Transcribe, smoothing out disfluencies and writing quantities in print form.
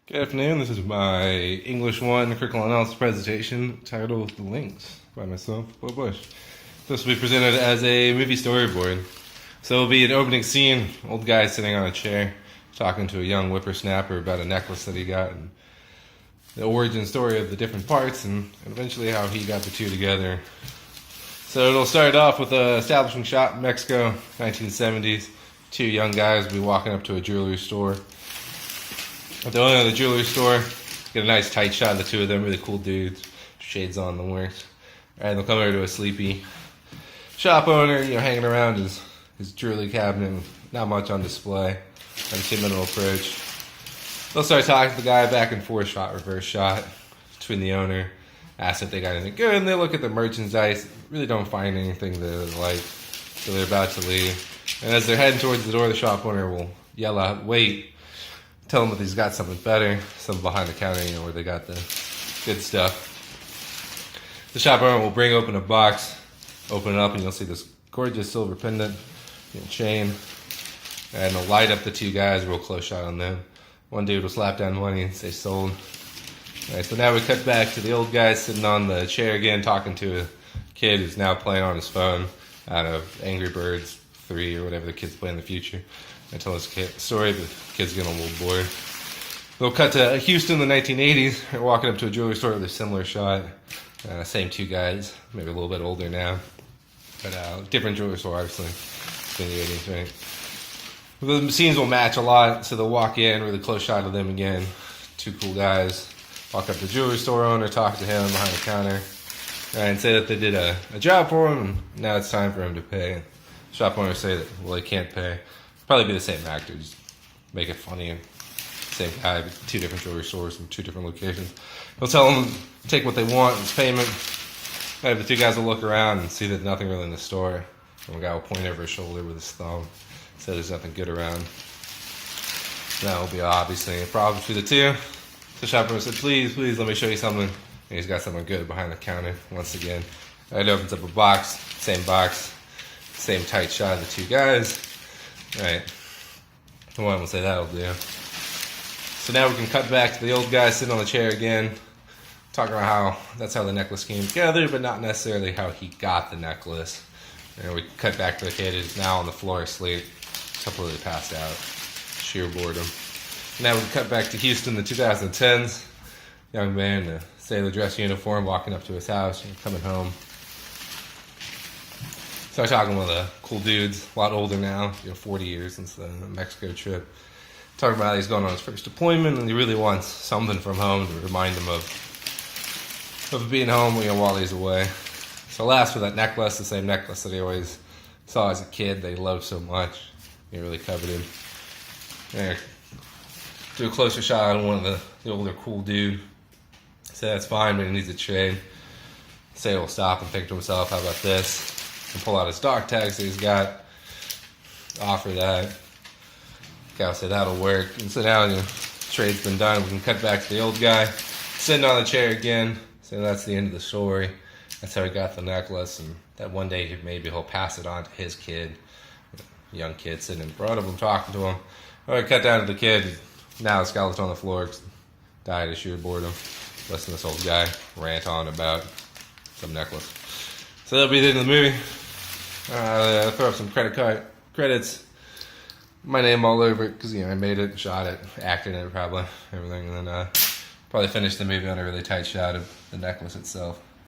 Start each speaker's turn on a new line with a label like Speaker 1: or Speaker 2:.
Speaker 1: Good afternoon, this is my English 1 curriculum analysis presentation titled The Links by myself, Bo Bush. This will be presented as a movie storyboard. So it'll be an opening scene, old guy sitting on a chair talking to a young whippersnapper about a necklace that he got and the origin story of the different parts and eventually how he got the two together. So it'll start off with an establishing shot in Mexico, 1970s. Two young guys will be walking up to a jewelry store. At the owner of the jewelry store, get a nice tight shot of the two of them, really cool dudes, shades on the works. And they'll come over to a sleepy shop owner, hanging around his jewelry cabinet, not much on display. Have a timid approach. They'll start talking to the guy, back and forth shot, reverse shot between the owner, ask if they got anything good, and they look at the merchandise, really don't find anything that they like, so they're about to leave. And as they're heading towards the door, the shop owner will yell out, "Wait!" Tell him that he's got something better, something behind the counter, where they got the good stuff. The shop owner will bring open a box, open it up, and you'll see this gorgeous silver pendant, chain, and they'll light up the two guys, real close shot on them. One dude will slap down money and say sold. Alright, so now we cut back to the old guy sitting on the chair again, talking to a kid who's now playing on his phone out of Angry Birds 3 or whatever the kids play in the future. I tell this story, but the kid's getting a little bored. We'll cut to Houston in the 1980s. They're walking up to a jewelry store with a similar shot. Same two guys, maybe a little bit older now. But different jewelry store, obviously. It's in the 80s, right? The scenes will match a lot, so they'll walk in, really close shot of them again. Two cool guys. Walk up to the jewelry store owner, talk to him behind the counter, and say that they did a job for him, and now it's time for him to pay. Shop owners say that, well, they can't pay. Probably be the same actor, just make it funny. And same guy, but two different jewelry stores from two different locations. He'll tell them to take what they want as payment. And the two guys will look around and see that nothing really in the store. And one guy will point over his shoulder with his thumb, say there's nothing good around. That will be obviously a problem for the two. The shopper said, please, let me show you something. And he's got something good behind the counter once again. It opens up a box, same tight shot of the two guys. Alright, one will say that'll do. So now we can cut back to the old guy sitting on the chair again, talking about how that's how the necklace came together, but not necessarily how he got the necklace. And we cut back to the kid who's now on the floor asleep, completely passed out, sheer boredom. Now we can cut back to Houston in the 2010s. Young man in a sailor dress uniform walking up to his house, coming home. Started talking with the cool dudes, a lot older now, 40 years since the Mexico trip. Talking about how he's going on his first deployment and he really wants something from home to remind him of being home while he's away. So last for that necklace, the same necklace that he always saw as a kid that he loved so much. He really coveted. And do a closer shot on one of the older cool dude. Say that's fine, but he needs a trade. Say he'll stop and think to himself, how about this? And pull out his dog tags that he's got, offer that. Guy will say that'll work. And so now the trade's been done. We can cut back to the old guy sitting on the chair again. So that's the end of the story. That's how he got the necklace, and that one day maybe he'll pass it on to his kid, young kid sitting in front of him talking to him. All right, cut down to the kid. Now his skeleton on the floor, died of sheer boredom. Listen to this old guy rant on about some necklace. So that'll be the end of the movie. Throw up some credits. My name all over it because I made it, shot it, acted in it, probably everything, and then probably finished the movie on a really tight shot of the necklace itself.